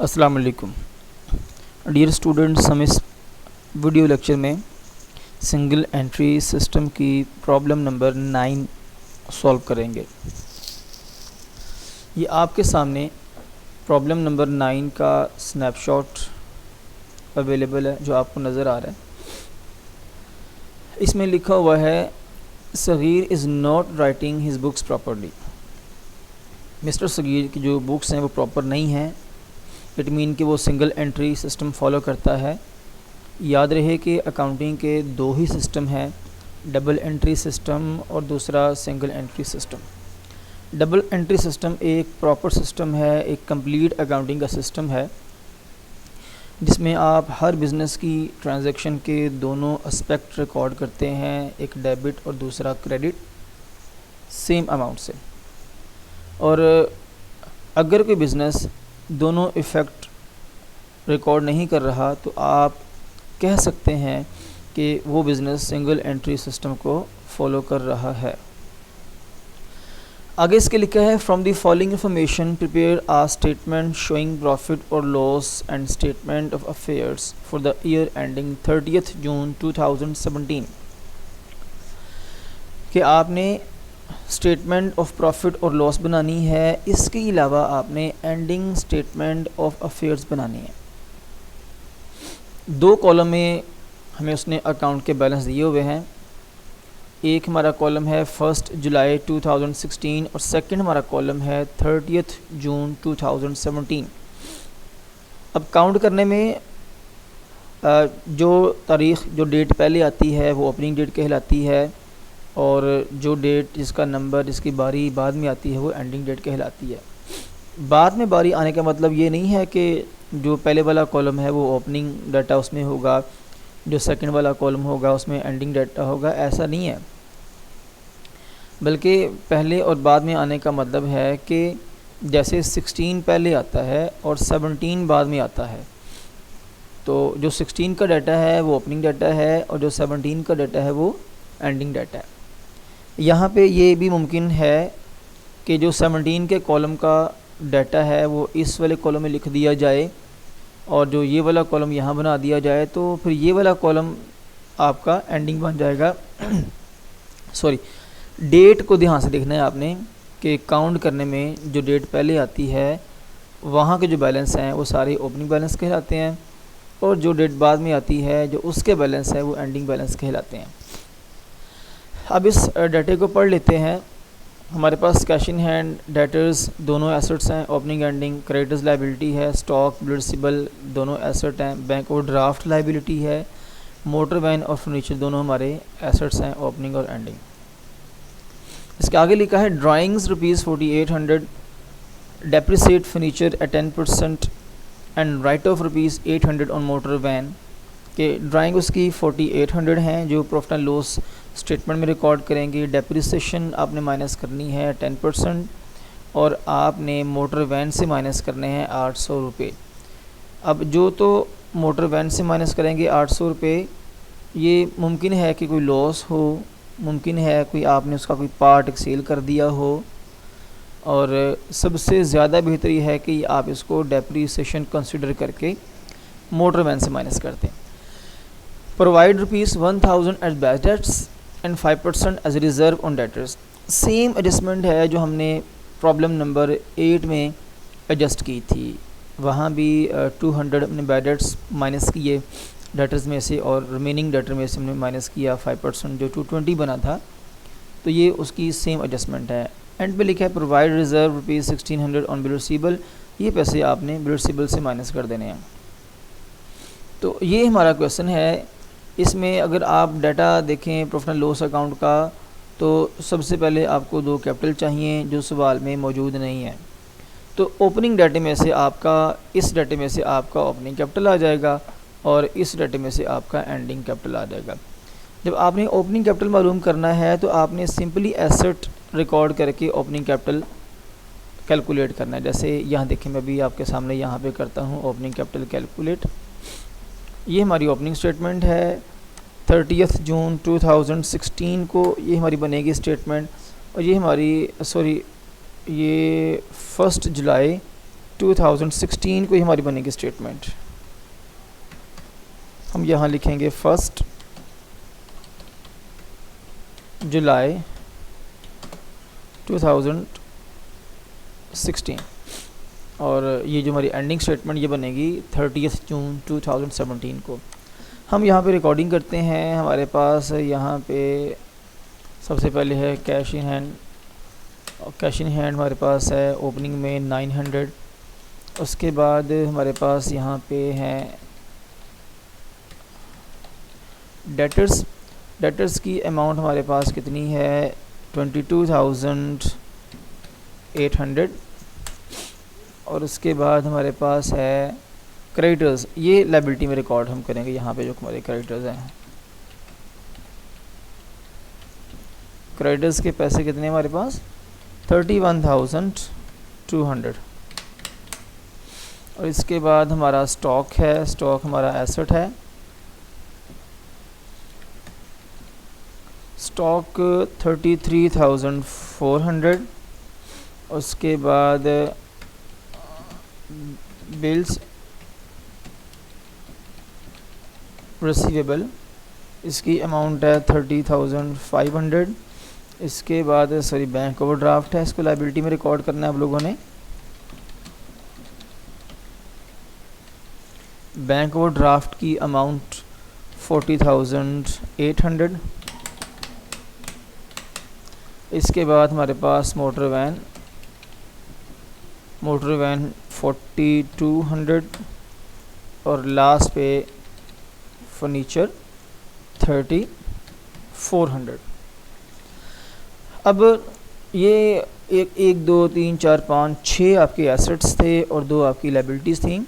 अस्सलाम वालेकुम dear students. हम इस वीडियो लेक्चर में सिंगल एंट्री सिस्टम की प्रॉब्लम नंबर 9 सॉल्व करेंगे। ये आपके सामने प्रॉब्लम नंबर 9 का स्नैपशॉट अवेलेबल है जो आपको नज़र आ रहा है। इसमें लिखा हुआ है Sagir is not writing his books properly. Mister Sagir की जो बुक्स हैं वो प्रॉपर नहीं हैं। इट मीन कि वो सिंगल एंट्री सिस्टम फॉलो करता है। याद रहे कि अकाउंटिंग के दो ही सिस्टम हैं, डबल एंट्री सिस्टम और दूसरा single entry system. Double entry system एक प्रॉपर सिस्टम है, एक कंप्लीट अकाउंटिंग का सिस्टम है जिसमें आप हर बिज़नेस की ट्रांजैक्शन के दोनों एस्पेक्ट रिकॉर्ड करते हैं, एक डेबिट और दूसरा क्रेडिट सेम अमाउंट से। और अगर कोई बिज़नेस दोनों इफ़ेक्ट रिकॉर्ड नहीं कर रहा तो आप कह सकते हैं कि वो बिज़नेस सिंगल एंट्री सिस्टम को फॉलो कर रहा है। आगे इसके लिखा है from the following information prepare a statement showing profit और loss and statement of affairs for the year ending 30 June 2017। कि आपने स्टेटमेंट ऑफ प्रॉफिट और लॉस बनानी है, इसके अलावा आपने एंडिंग स्टेटमेंट ऑफ अफेयर्स बनानी है। दो कॉलम में हमें उसने अकाउंट के बैलेंस दिए हुए हैं। एक हमारा कॉलम है 1 जुलाई 2016 और सेकंड हमारा कॉलम है 30 जून 2017। अब काउंट करने में जो तारीख़ जो डेट पहले आती है वो ओपनिंग डेट कहलाती है और जो डेट जिसका नंबर जिसकी बारी बाद में आती है वो एंडिंग डेट कहलाती है। बाद में बारी आने का मतलब ये नहीं है कि जो पहले वाला कॉलम है वो ओपनिंग डाटा उसमें होगा, जो सेकंड वाला कॉलम होगा उसमें एंडिंग डाटा होगा, ऐसा नहीं है। बल्कि पहले और बाद में आने का मतलब है कि जैसे 16 पहले आता है और 17 बाद में आता है, तो जो 16 का डाटा है वो ओपनिंग डाटा है और जो 17 का डाटा है वो एंडिंग डाटा है। यहाँ पे ये भी मुमकिन है कि जो 17 के कॉलम का डाटा है वो इस वाले कॉलम में लिख दिया जाए और जो ये वाला कॉलम यहाँ बना दिया जाए, तो फिर ये वाला कॉलम आपका एंडिंग बन जाएगा। सॉरी, डेट को ध्यान से देखना है आपने कि काउंट करने में जो डेट पहले आती है वहाँ के जो बैलेंस हैं वो सारे ओपनिंग बैलेंस कहलाते हैं और जो डेट बाद में आती है जो उसके बैलेंस है वो एंडिंग बैलेंस कहलाते हैं। अब इस डाटे को पढ़ लेते हैं। हमारे पास कैश इन हैंड डेटर्स दोनों एसेट्स हैं, ओपनिंग एंडिंग, क्रेडिटर्स लायबिलिटी है, स्टॉक रिसीवेबल दोनों एसेट हैं, बैंक और ड्राफ्ट लायबिलिटी है, मोटर वैन और फर्नीचर दोनों हमारे एसेट्स हैं, ओपनिंग और एंडिंग। इसके आगे लिखा है drawings ₹4800, depreciate furniture at 10% and write off ₹800 on motor van. कि ड्राइंग उसकी 4800 हैं जो प्रॉफिट एंड लॉस स्टेटमेंट में रिकॉर्ड करेंगे। डेप्रिसिएशन आपने माइनस करनी है 10% और आपने मोटर वैन से माइनस करने हैं 800 रुपये। अब जो तो मोटर वैन से माइनस करेंगे 800 रुपये, ये मुमकिन है कि कोई लॉस हो, मुमकिन है कोई आपने उसका कोई पार्ट सेल कर दिया हो, और सबसे ज़्यादा बेहतरी है कि आप इसको डेप्रिसिएशन कंसिडर करके मोटर वैन से माइनस करते हैं। Provide ₹1000 as bad debts and 5% as reserve on debtors. Same adjustment है जो हमने प्रॉब्लम नंबर 8 में एडजस्ट की थी। वहाँ भी 200 अपने बैड डेट्स माइनस किए डेटर्स में से और रिमेनिंग डेटर में से हमने माइनस किया 5% जो 220 बना था। तो ये उसकी सेम एडजस्टमेंट है। एंड पे लिखा है provide reserve ₹1600 on bill receivable. ये पैसे आपने बिल रिसीवेबल से माइनस कर देने हैं। तो ये हमारा क्वेश्चन है। इसमें अगर आप डाटा देखें प्रॉफिट एंड लॉस अकाउंट का तो सबसे पहले आपको दो कैपिटल चाहिए जो सवाल में मौजूद नहीं है। तो ओपनिंग डाटे में से आपका इस डाटे में से आपका ओपनिंग कैपिटल आ जाएगा और इस डाटे में से आपका एंडिंग कैपिटल आ जाएगा। जब आपने ओपनिंग कैपिटल मालूम करना है तो आपने सिंपली एसेट रिकॉर्ड करके ओपनिंग कैपिटल कैलकुलेट करना है। जैसे यहाँ देखें, मैं भी आपके सामने यहाँ पे करता हूँ ओपनिंग कैपिटल कैलकुलेट। ये हमारी ओपनिंग स्टेटमेंट है 30 जून 2016 को, ये हमारी बनेगी स्टेटमेंट। और ये हमारी ये 1 जुलाई 2016 को ही हमारी बनेगी स्टेटमेंट। हम यहाँ लिखेंगे 1 जुलाई 2016 और ये जो हमारी एंडिंग स्टेटमेंट ये बनेगी 30 जून 2017 को। हम यहाँ पे रिकॉर्डिंग करते हैं। हमारे पास यहाँ पे सबसे पहले है कैश इन हैंड, और कैश इन हैंड हमारे पास है ओपनिंग में 900। उसके बाद हमारे पास यहाँ पे हैं डेटर्स की अमाउंट हमारे पास कितनी है 22,800। और उसके बाद हमारे पास है क्रेडिटर्स, ये लायबिलिटी में रिकॉर्ड हम करेंगे। यहाँ पे जो हमारे क्रेडिटर्स हैं, क्रेडिटर्स के पैसे कितने हमारे पास 31,200। और इसके बाद हमारा स्टॉक है, स्टॉक हमारा एसेट है। स्टॉक 33,400। उसके बाद बिल्स रिसीवेबल, इसकी अमाउंट है 30,500। इसके बाद सॉरी बैंक ओवरड्राफ्ट है, इसको लायबिलिटी में रिकॉर्ड करना है आप लोगों ने। बैंक ओवरड्राफ्ट की अमाउंट 40,800। इसके बाद हमारे पास मोटर वैन 4200। और लास्ट पे फर्नीचर 3400। अब ये 1 2 3 4 5 6 आपके एसेट्स थे और 2 आपकी लायबिलिटीज़ थी।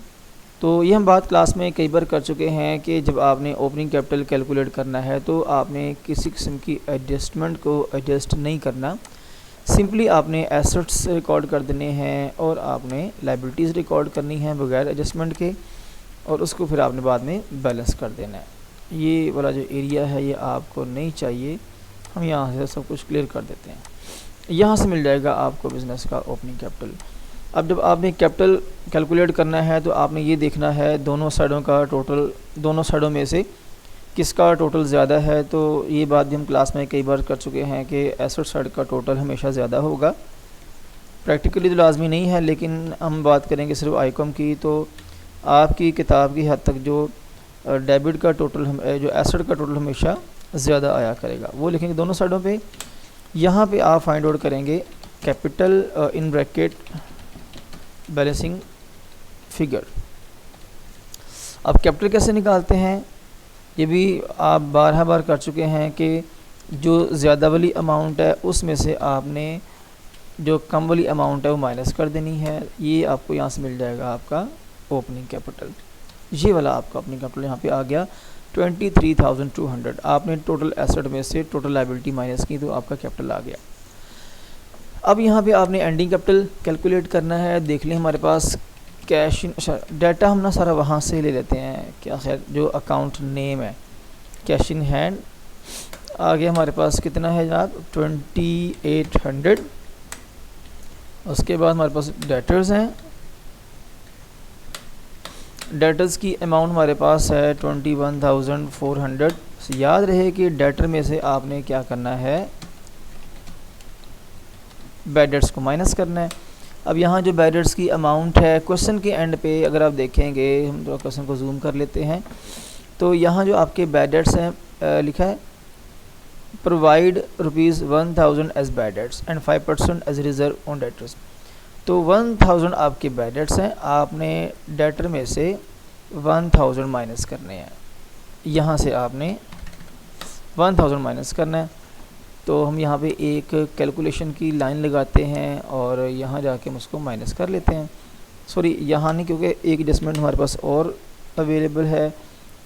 तो ये हम बात क्लास में कई बार कर चुके हैं कि जब आपने ओपनिंग कैपिटल कैलकुलेट करना है तो आपने किसी किस्म की एडजस्टमेंट को एडजस्ट नहीं करना, सिंपली आपने एसेट्स रिकॉर्ड कर देने हैं और आपने लायबिलिटीज़ रिकॉर्ड करनी है बगैर एडजस्टमेंट के, और उसको फिर आपने बाद में बैलेंस कर देना है। ये वाला जो एरिया है ये आपको नहीं चाहिए, हम यहाँ से सब कुछ क्लियर कर देते हैं। यहाँ से मिल जाएगा आपको बिज़नेस का ओपनिंग कैपिटल। अब जब आपने कैपिटल कैलकुलेट करना है तो आपने ये देखना है दोनों साइडों का टोटल, दोनों साइडों में से किसका टोटल ज़्यादा है। तो ये बात भी हम क्लास में कई बार कर चुके हैं कि एसेट साइड का टोटल हमेशा ज़्यादा होगा। प्रैक्टिकली तो लाजमी नहीं है, लेकिन हम बात करेंगे सिर्फ आईकॉम की। तो आपकी किताब की हद तक जो डेबिट का टोटल जो एसेट का टोटल हमेशा ज़्यादा आया करेगा, वो लिखेंगे दोनों साइडों पे। यहाँ पे आप फाइंड आउट करेंगे capital in bracket balancing figure. अब कैपिटल कैसे निकालते हैं ये भी आप बार कर चुके हैं कि जो ज़्यादा वाली अमाउंट है उसमें से आपने जो कम वाली अमाउंट है वो माइनस कर देनी है। ये आपको यहाँ से मिल जाएगा आपका ओपनिंग कैपिटल। ये वाला आपका ओपनिंग कैपिटल यहाँ पे आ गया 23,200। आपने टोटल एसेट में से टोटल लायबिलिटी माइनस की तो आपका कैपिटल आ गया। अब यहाँ पे आपने एंडिंग कैपिटल कैलकुलेट करना है। देख लें हमारे पास कैश डाटा हम ना सारा वहाँ से ले लेते हैं, क्या खैर जो अकाउंट नेम है कैश इन हैंड आगे हमारे पास कितना है जनाब 2800। उसके बाद हमारे पास डेटर्स हैं, डेटर्स की अमाउंट हमारे पास है 21,400। याद रहे कि डेटर में से आपने क्या करना है बैड डेट्स को माइनस करना है। अब यहाँ जो बैड डेट्स की अमाउंट है क्वेश्चन के एंड पे अगर आप देखेंगे, हम तो क्वेश्चन को जूम कर लेते हैं, तो यहाँ जो आपके बैड डेट्स हैं लिखा है provide ₹1000 as bad debts and 5% as reserve on debtors. तो 1000 आपके बैड डेट्स हैं, आपने डेटर में से 1000 माइनस करने हैं। यहाँ से आपने 1000 माइनस करना है। तो हम यहाँ पे एक कैलकुलेशन की लाइन लगाते हैं और यहाँ जाके हम उसको माइनस कर लेते हैं। सॉरी यहाँ नहीं, क्योंकि एक एडजस्टमेंट हमारे पास और अवेलेबल है।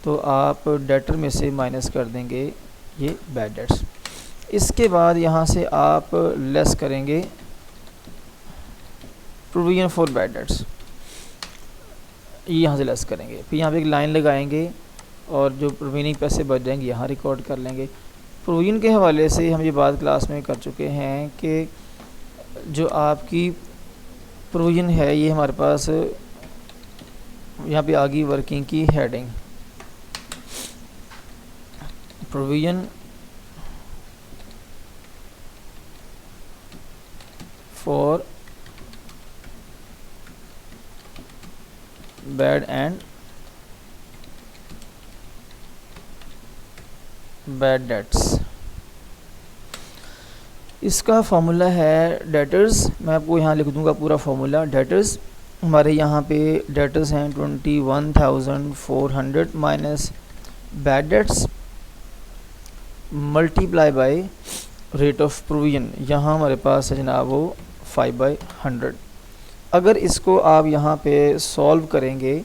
तो आप डेटर में से माइनस कर देंगे ये बैड डेट्स। इसके बाद यहाँ से आप लेस करेंगे प्रोविजन फॉर बैड डेट्स, यहाँ से लेस करेंगे। फिर यहाँ पे एक लाइन लगाएंगे और जो रिमेनिंग पैसे बच जाएंगे यहाँ रिकॉर्ड कर लेंगे। प्रोविजन के हवाले से हम ये बात क्लास में कर चुके हैं कि जो आपकी प्रोविजन है ये हमारे पास, यहाँ पे आ गई वर्किंग की heading, provision for bad and bad debts. इसका फार्मूला है डेटर्स, मैं आपको यहाँ लिख दूँगा पूरा फार्मूला। डेटर्स हमारे यहाँ पे डेटर्स हैं 21,400 minus bad debts multiply by rate of provision, यहाँ हमारे पास है जनाब वो 5/100। अगर इसको आप यहाँ पे सॉल्व करेंगे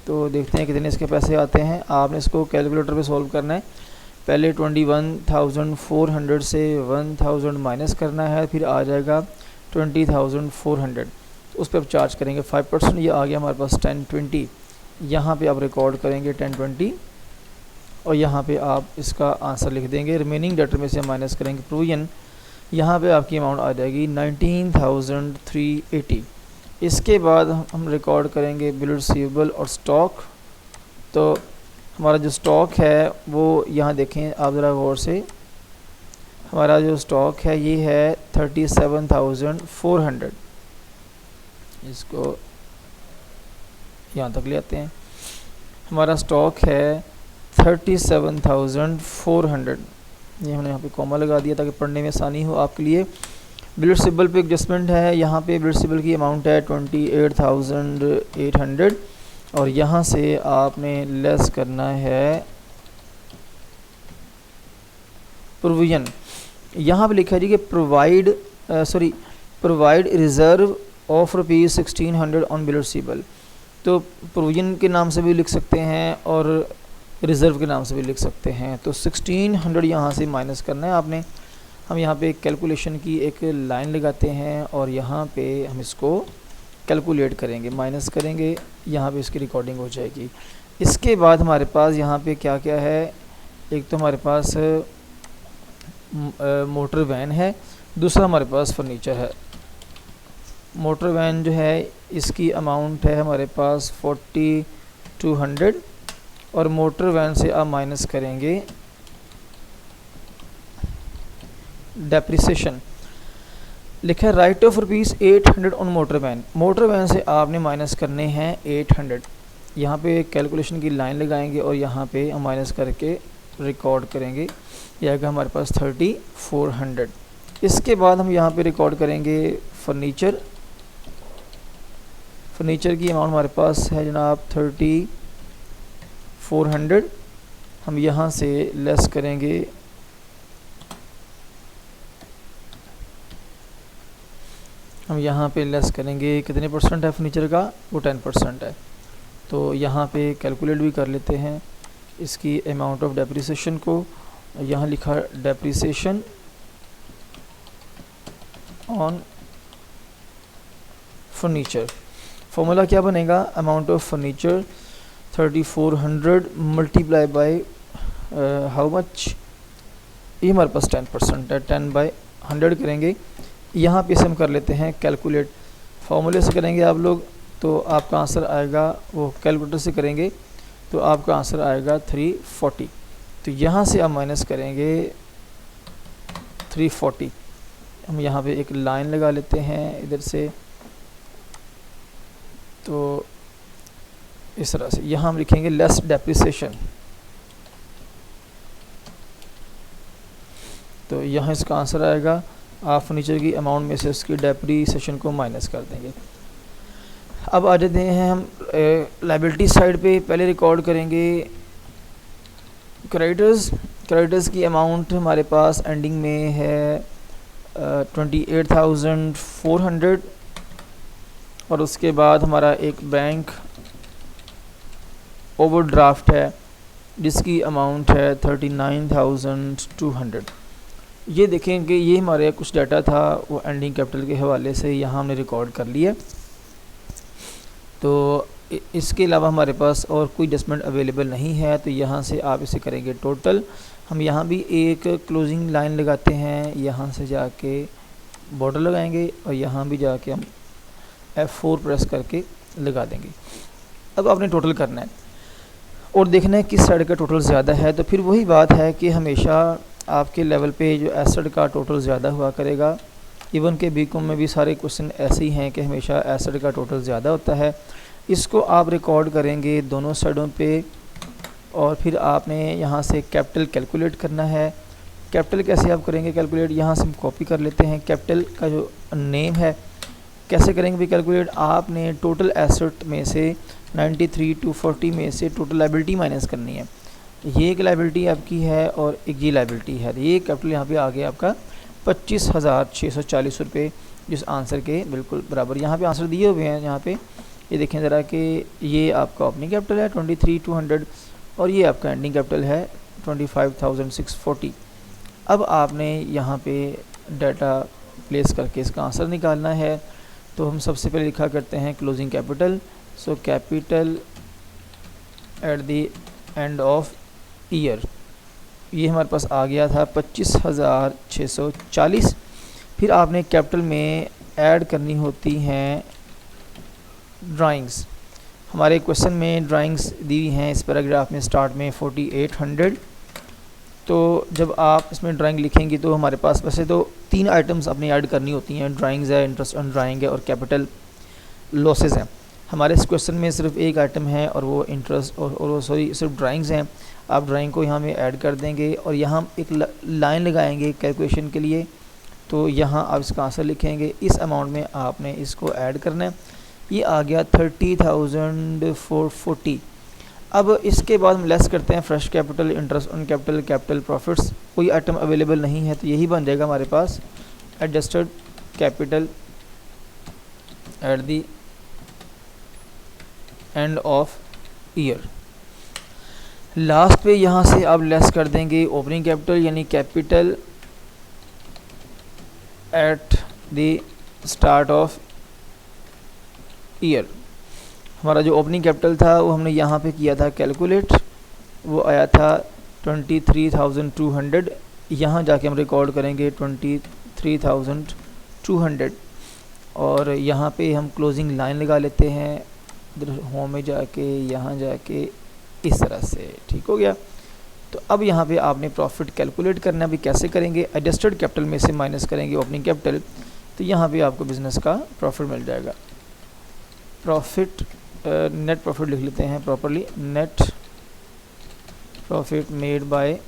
तो देखते हैं कितने इसके पैसे आते हैं। आपने इसको कैलकुलेटर पे सॉल्व करना है। पहले 21,400 से 1,000 माइनस करना है, फिर आ जाएगा 20,400, तो उस पर आप चार्ज करेंगे 5%। ये आ गया हमारे पास 1020। यहाँ पे आप रिकॉर्ड करेंगे 1020 और यहाँ पे आप इसका आंसर लिख देंगे। रिमेनिंग डेटर में से माइनस करेंगे प्रोविजन, यहाँ पे आपकी अमाउंट आ जाएगी 19,380। इसके बाद हम रिकॉर्ड करेंगे बिल रिसीवेबल और स्टॉक। तो हमारा जो स्टॉक है वो यहाँ देखें आप ज़रा गौर से, हमारा जो स्टॉक है ये है 37,400। इसको यहाँ तक ले आते हैं। हमारा स्टॉक है 37,400। ये हमने यहाँ पे कॉमा लगा दिया ताकि पढ़ने में आसानी हो आपके लिए। बिल रिसीवेबल पे एडजस्टमेंट है, यहाँ पे बिल रिसीवेबल की अमाउंट है 28,800 और यहाँ से आपने लेस करना है प्रोविजन। यहाँ पे लिखा है जी कि provide reserve of ₹1600 on bill receivable. तो प्रोविजन के नाम से भी लिख सकते हैं और रिज़र्व के नाम से भी लिख सकते हैं। तो 1600 यहाँ से माइनस करना है आपने। हम यहाँ पे कैलकुलेशन की एक लाइन लगाते हैं और यहाँ पे हम इसको कैलकुलेट करेंगे, माइनस करेंगे, यहाँ पे इसकी रिकॉर्डिंग हो जाएगी। इसके बाद हमारे पास यहाँ पे क्या क्या है, एक तो हमारे पास मोटर वैन है, दूसरा हमारे पास फर्नीचर है। मोटर वैन जो है इसकी अमाउंट है हमारे पास 4200 और मोटर वैन से आप माइनस करेंगे डेप्रिसिएशन। लिखा है write off ₹800 on motor van. Motor van से आपने माइनस करने हैं 800। यहाँ पे कैलकुलेशन की लाइन लगाएंगे और यहाँ पे हम माइनस करके रिकॉर्ड करेंगे, यह आएगा हमारे पास 3400। इसके बाद हम यहाँ पे रिकॉर्ड करेंगे फर्नीचर। फर्नीचर की अमाउंट हमारे पास है जनाब 3400। हम यहाँ से लेस करेंगे कितने परसेंट है फर्नीचर का, वो 10% है। तो यहाँ पे कैलकुलेट भी कर लेते हैं इसकी अमाउंट ऑफ डेप्रिसिएशन को। यहाँ लिखा डेप्रिसिएशन ऑन फर्नीचर। फॉर्मूला क्या बनेगा, amount of furniture 3400 multiply by how much, ये हमारे पास 10% है, 10/100 करेंगे। यहाँ पे से हम कर लेते हैं कैलकुलेट। फॉर्मूले से करेंगे आप लोग तो आपका आंसर आएगा, वो कैलकुलेटर से करेंगे तो आपका आंसर आएगा 340। तो यहाँ से आप माइनस करेंगे 340। हम यहाँ पे एक लाइन लगा लेते हैं इधर से, तो इस तरह से यहाँ हम लिखेंगे लेस डेप्रिसिएशन। तो यहाँ इसका आंसर आएगा, आप फर्नीचर की अमाउंट में से उसकी डेप्रिसिएशन को माइनस कर देंगे। अब आ जाते हैं हम लायबिलिटी साइड पे। पहले रिकॉर्ड करेंगे क्रेडिटर्स की अमाउंट हमारे पास एंडिंग में है 28,400 और उसके बाद हमारा एक बैंक ओवरड्राफ्ट है जिसकी अमाउंट है 39,200। ये देखें कि ये हमारे कुछ डाटा था वो एंडिंग कैपिटल के हवाले से यहाँ हमने रिकॉर्ड कर लिया। तो इसके अलावा हमारे पास और कोई एडजस्टमेंट अवेलेबल नहीं है, तो यहाँ से आप इसे करेंगे टोटल। हम यहाँ भी एक क्लोजिंग लाइन लगाते हैं, यहाँ से जाके बॉर्डर लगाएंगे और यहाँ भी जाके हम F4 प्रेस करके लगा देंगे। अब आपने टोटल करना है और देखना है किस साइड का टोटल ज़्यादा है। तो फिर वही बात है कि हमेशा आपके लेवल पे जो एसिड का टोटल ज़्यादा हुआ करेगा। इवन के बीकॉम में भी सारे क्वेश्चन ऐसे ही हैं कि हमेशा एसिड का टोटल ज़्यादा होता है। इसको आप रिकॉर्ड करेंगे दोनों साइडों पे और फिर आपने यहाँ से कैपिटल कैलकुलेट करना है। कैपिटल कैसे आप करेंगे कैलकुलेट, यहाँ से हम कॉपी कर लेते हैं। कैपिटल का जो नेम है कैसे करेंगे भी कैलकुलेट, आपने टोटल एसेट में से 93 to 40 में से टोटल लाइबिलिटी माइनस करनी है। ये एक लाइबिलिटी आपकी है और एक ये लाइबिलिटी है। ये कैपिटल यहाँ पे आ गया आपका 25,640 रुपये, जिस आंसर के बिल्कुल बराबर। यहाँ पे आंसर दिए हुए हैं, यहाँ पे ये देखें ज़रा कि ये आपका ओपनिंग कैपिटल है 23,200 और ये आपका एंडिंग कैपिटल है 25,640। अब आपने यहाँ पे डाटा प्लेस करके इसका आंसर निकालना है। तो हम सबसे पहले लिखा करते हैं closing capital. So capital at the end of year, ये हमारे पास आ गया था 25,640। फिर आपने कैपिटल में ऐड करनी होती हैं ड्राइंग्स। हमारे क्वेश्चन में ड्राइंग्स दी हैं इस पैराग्राफ में स्टार्ट में 4800। तो जब आप इसमें ड्राइंग लिखेंगे तो हमारे पास वैसे तो 3 आइटम्स अपनी ऐड करनी होती हैं, ड्राइंग्स है, इंटरेस्ट ऑन ड्राइंग है और कैपिटल लॉसेस हैं। हमारे इस क्वेश्चन में सिर्फ एक आइटम है और वो इंटरेस्ट और सॉरी सिर्फ ड्राइंग्स हैं। आप ड्राइंग को यहाँ में ऐड कर देंगे और यहाँ एक लाइन लगाएंगे कैलकुलेशन के लिए। तो यहाँ आप इसका आंसर लिखेंगे, इस अमाउंट में आपने इसको ऐड करना है। ये आ गया 30,440। अब इसके बाद हम लेस करते हैं fresh capital, interest on capital, capital profits. कोई आइटम अवेलेबल नहीं है तो यही बन जाएगा हमारे पास adjusted capital at the end of year. Last पे यहाँ से आप लेस कर देंगे ओपनिंग कैपिटल यानी capital at the start of year. हमारा जो ओपनिंग कैपिटल था वो हमने यहाँ पे किया था कैलकुलेट, वो आया था 23,200। यहाँ जाके हम रिकॉर्ड करेंगे 23,200 और यहाँ पे हम क्लोजिंग लाइन लगा लेते हैं इधर होम में जाके, यहाँ जाके इस तरह से। ठीक हो गया। तो अब यहाँ पे आपने प्रॉफिट कैलकुलेट करना भी कैसे करेंगे, एडजस्टेड कैपिटल में से माइनस करेंगे ओपनिंग कैपिटल। तो यहाँ पे आपको बिज़नेस का प्रॉफिट मिल जाएगा। प्रॉफिट नेट प्रॉफिट लिख लेते हैं properly, net profit made by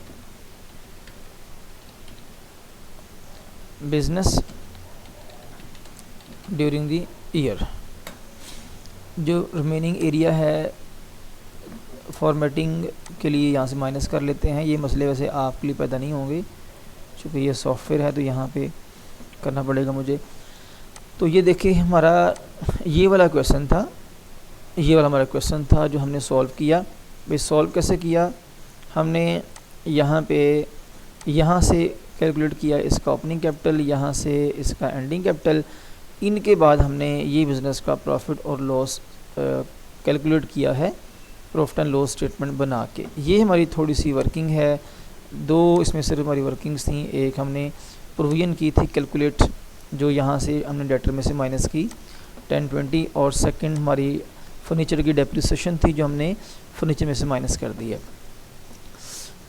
business during the year. जो रिमेनिंग एरिया है फॉर्मेटिंग के लिए यहाँ से माइनस कर लेते हैं। ये मसले वैसे आपके लिए पैदा नहीं होंगे क्योंकि ये सॉफ्टवेयर है तो यहाँ पे करना पड़ेगा मुझे। तो ये देखिए हमारा ये वाला क्वेश्चन था, ये वाला हमारा क्वेश्चन था जो हमने सॉल्व किया। भाई सॉल्व कैसे किया, हमने यहाँ पे यहाँ से कैलकुलेट किया इसका ओपनिंग कैपिटल, यहाँ से इसका एंडिंग कैपिटल। इनके बाद हमने ये बिज़नेस का प्रॉफिट और लॉस कैलकुलेट किया है प्रॉफिट एंड लॉस स्टेटमेंट बना के। ये हमारी थोड़ी सी वर्किंग है, 2 इसमें सिर्फ हमारी वर्किंग्स थी। एक हमने प्रोविजन की थी कैलकुलेट, जो यहाँ से हमने डेटर में से माइनस की 1020, और सेकंड हमारी फर्नीचर की डेप्रिसिएशन थी जो हमने फर्नीचर में से माइनस कर दी है।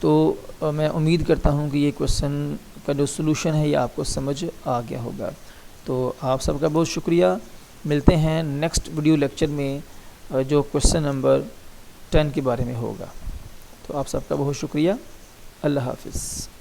तो मैं उम्मीद करता हूँ कि ये क्वेश्चन का जो सोल्यूशन है ये आपको समझ आ गया होगा। तो आप सबका बहुत शुक्रिया। मिलते हैं नेक्स्ट वीडियो लेक्चर में जो क्वेश्चन नंबर 10 के बारे में होगा। तो आप सबका बहुत शुक्रिया। अल्लाह हाफिज़।